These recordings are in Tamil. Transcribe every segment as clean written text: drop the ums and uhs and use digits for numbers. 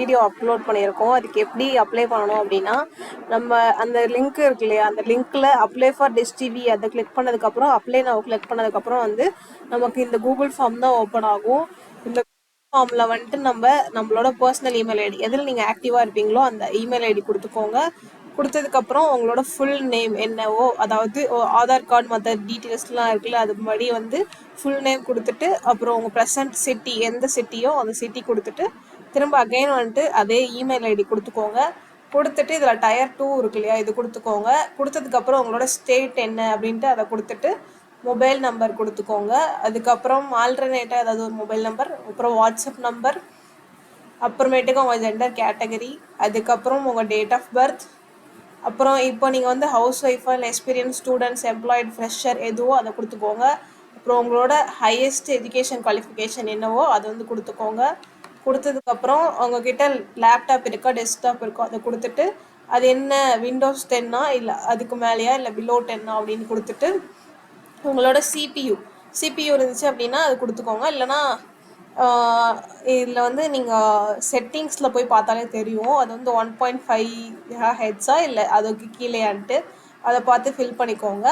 வீடியோ அப்லோட் பண்ணியிருக்கோம். அதுக்கு எப்படி அப்ளை பண்ணணும் அப்படின்னா, நம்ம அந்த லிங்க் இருக்கு இல்லையா, அந்த லிங்க்ல அப்ளை ஃபார் டிஷ் டிவி அதை கிளிக் பண்ணதுக்கப்புறம் அப்ளை நான் கிளிக் பண்ணதுக்கப்புறம் வந்து நமக்கு இந்த கூகுள் ஃபார்ம் தான் ஓப்பன் ஆகும். இந்த ஃபார்மில் வந்துட்டு நம்மளோட பர்சனல் இமெயில் ஐடி எதில் நீங்கள் ஆக்டிவாக இருப்பீங்களோ அந்த இமெயில் ஐடி கொடுத்துக்கோங்க. கொடுத்ததுக்கப்புறம் உங்களோட ஃபுல் நேம் என்னவோ, அதாவது ஆதார் கார்டு மற்ற டீட்டெயில்ஸ்லாம் இருக்குல்ல, அது முன்னாடி வந்து ஃபுல் நேம் கொடுத்துட்டு அப்புறம் உங்கள் ப்ரெசன்ட் சிட்டி எந்த சிட்டியோ அந்த சிட்டி கொடுத்துட்டு திரும்ப அகைன் வந்துட்டு அதே இமெயில் ஐடி கொடுத்துக்கோங்க. கொடுத்துட்டு இதில் டயர் 2 இருக்கு இல்லையா, இது கொடுத்துக்கோங்க. கொடுத்ததுக்கப்புறம் உங்களோட ஸ்டேட் என்ன அப்படின்ட்டு அதை கொடுத்துட்டு மொபைல் நம்பர் கொடுத்துக்கோங்க. அதுக்கப்புறம் ஆல்டர்னேட்டாக ஏதாவது ஒரு மொபைல் நம்பர், அப்புறம் வாட்ஸ்அப் நம்பர், அப்புறமேட்டுக்கு உங்கள் ஜெண்டர் கேட்டகரி, அதுக்கப்புறம் உங்கள் டேட் ஆஃப் பர்த், அப்புறம் இப்போ நீங்கள் வந்து ஹவுஸ் ஒய்ஃபாக இல்லை எக்ஸ்பீரியன்ஸ் ஸ்டூடெண்ட்ஸ் எம்ப்ளாய்டு ஃப்ரெஷர் எதுவோ அதை கொடுத்துக்கோங்க. அப்புறம் உங்களோட ஹையஸ்ட் எஜுகேஷன் குவாலிஃபிகேஷன் என்னவோ அதை வந்து கொடுத்துக்கோங்க. கொடுத்ததுக்கப்புறம் உங்ககிட்ட லேப்டாப் இருக்கா டெஸ்க்டாப் இருக்கோ அதை கொடுத்துட்டு அது என்ன விண்டோஸ் 10 இல்லை அதுக்கு மேலேயா இல்லை பிலோ 10 அப்படின்னு கொடுத்துட்டு உங்களோட சிபியூ இருந்துச்சு அப்படின்னா அது கொடுத்துக்கோங்க. இல்லைனா இதில் வந்து நீங்கள் செட்டிங்ஸில் போய் பார்த்தாலே தெரியும், அது வந்து 1.5 ஹெட்ஸா இல்லை அதுக்கு கீழேயான்ட்டு அதை பார்த்து ஃபில் பண்ணிக்கோங்க.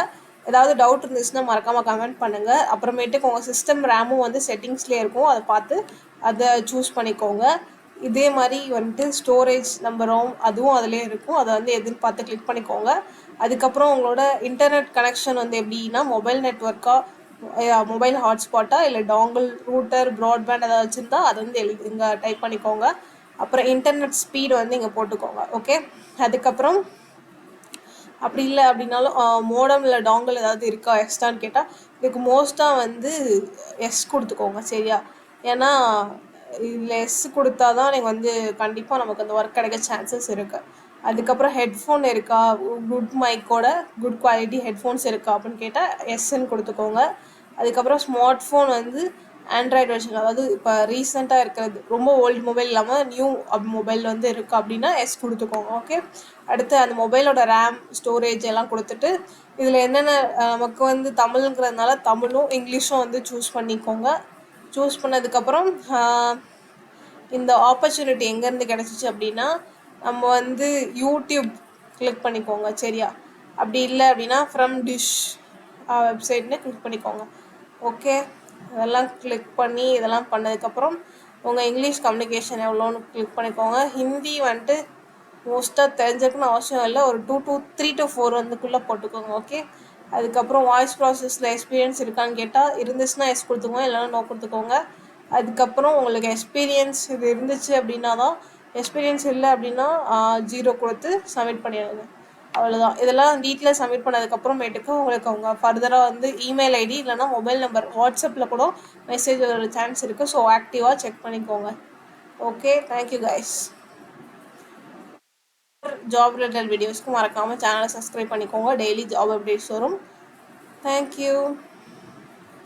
ஏதாவது டவுட் இருந்துச்சுன்னா மறக்காமல் கமெண்ட் பண்ணுங்கள். அப்புறமேட்டுக்கு உங்கள் சிஸ்டம் ரேமும் வந்து செட்டிங்ஸ்லேயே இருக்கும், அதை பார்த்து அதை சூஸ் பண்ணிக்கோங்க. இதே மாதிரி வந்துட்டு ஸ்டோரேஜ் நம்பரும் அதுவும் அதிலே இருக்கும், அதை வந்து எதுன்னு பார்த்து கிளிக் பண்ணிக்கோங்க. அதுக்கப்புறம் உங்களோட இன்டர்நெட் கனெக்ஷன் வந்து எப்படின்னா மொபைல் நெட்ஒர்க்காக, மொபைல் ஹாட்ஸ்பாட்டா இல்லை டாங்கிள் ரூட்டர் ப்ராட்பேண்ட் ஏதாவது வச்சுருந்தா அதை வந்து இங்கே டைப் பண்ணிக்கோங்க. அப்புறம் இன்டர்நெட் ஸ்பீடு வந்து இங்கே போட்டுக்கோங்க. ஓகே, அதுக்கப்புறம் அப்படி இல்லை அப்படின்னாலும் மோடம் இல்லை டாங்கிள் ஏதாவது இருக்கா எக்ஸ்ட்ரான்னு கேட்டால் இதுக்கு மோஸ்ட்டாக வந்து எஸ் கொடுத்துக்கோங்க, சரியா? ஏன்னா இதில் எஸ் கொடுத்தா தான் நீங்கள் வந்து கண்டிப்பாக நமக்கு அந்த ஒர்க் கிடைக்க சான்சஸ் இருக்குது. அதுக்கப்புறம் ஹெட்ஃபோன் இருக்கா, குட் மைக்கோட குட் குவாலிட்டி ஹெட்ஃபோன்ஸ் இருக்கா அப்படின்னு கேட்டால் எஸ்ன்னு கொடுத்துக்கோங்க. அதுக்கப்புறம் ஸ்மார்ட் ஃபோன் வந்து ஆண்ட்ராய்டு வெர்ஷன், அதாவது இப்போ ரீசெண்டாக இருக்கிறது, ரொம்ப ஓல்டு மொபைல் இல்லாமல் நியூ மொபைல் வந்து இருக்குது அப்படின்னா எஸ் கொடுத்துக்கோங்க. ஓகே, அடுத்து அந்த மொபைலோட ரேம் ஸ்டோரேஜ் எல்லாம் கொடுத்துட்டு இதில் என்னென்ன நமக்கு வந்து தமிழுங்கிறதுனால தமிழும் இங்கிலீஷும் வந்து சூஸ் பண்ணிக்கோங்க. சூஸ் பண்ணதுக்கப்புறம் இந்த ஆப்பர்ச்சுனிட்டி எங்கேருந்து கிடச்சிச்சு அப்படின்னா நம்ம வந்து யூடியூப் கிளிக் பண்ணிக்கோங்க, சரியா? அப்படி இல்லை அப்படின்னா ஃப்ரம் டிஷ் வெப்சைட்னு கிளிக் பண்ணிக்கோங்க. ஓகே, அதெல்லாம் கிளிக் பண்ணி இதெல்லாம் பண்ணதுக்கப்புறம் உங்கள் இங்கிலீஷ் கம்யூனிகேஷன் எவ்வளோன்னு கிளிக் பண்ணிக்கோங்க. ஹிந்தி வந்துட்டு மோஸ்ட்டாக தெரிஞ்சிருக்குன்னு அவசியம் இல்லை, ஒரு 3 to 4 வந்துக்குள்ளே போட்டுக்கோங்க. ஓகே, அதுக்கப்புறம் வாய்ஸ் ப்ராசஸில் எக்ஸ்பீரியன்ஸ் இருக்கான்னு கேட்டால் இருந்துச்சுன்னா எஸ் கொடுத்துக்கோங்க, இல்லைன்னா நோ கொடுத்துக்கோங்க. அதுக்கப்புறம் உங்களுக்கு எக்ஸ்பீரியன்ஸ் இது இருந்துச்சு அப்படின்னா தான், எக்ஸ்பீரியன்ஸ் இல்லை அப்படின்னா 0 கொடுத்து சப்மிட் பண்ணிடுங்க. அவ்வளோதான். இதெல்லாம் டீட்டெயிலாக சப்மிட் பண்ணதுக்கப்புறமேட்டுக்கு உங்களுக்கு அவங்க ஃபர்தராக வந்து இமெயில் ஐடி இல்லைனா மொபைல் நம்பர் வாட்ஸ்அப்பில் கூட மெசேஜ் வர சான்ஸ் இருக்குது, ஸோ ஆக்டிவாக செக் பண்ணிக்கோங்க. Okay, thank you guys. Job related வீடியோஸ்க்கு மறக்காமல் சேனலை சப்ஸ்கிரைப் பண்ணிக்கோங்க, டெய்லி ஜாப் அப்டேட்ஸ் வரும். தேங்க்யூ.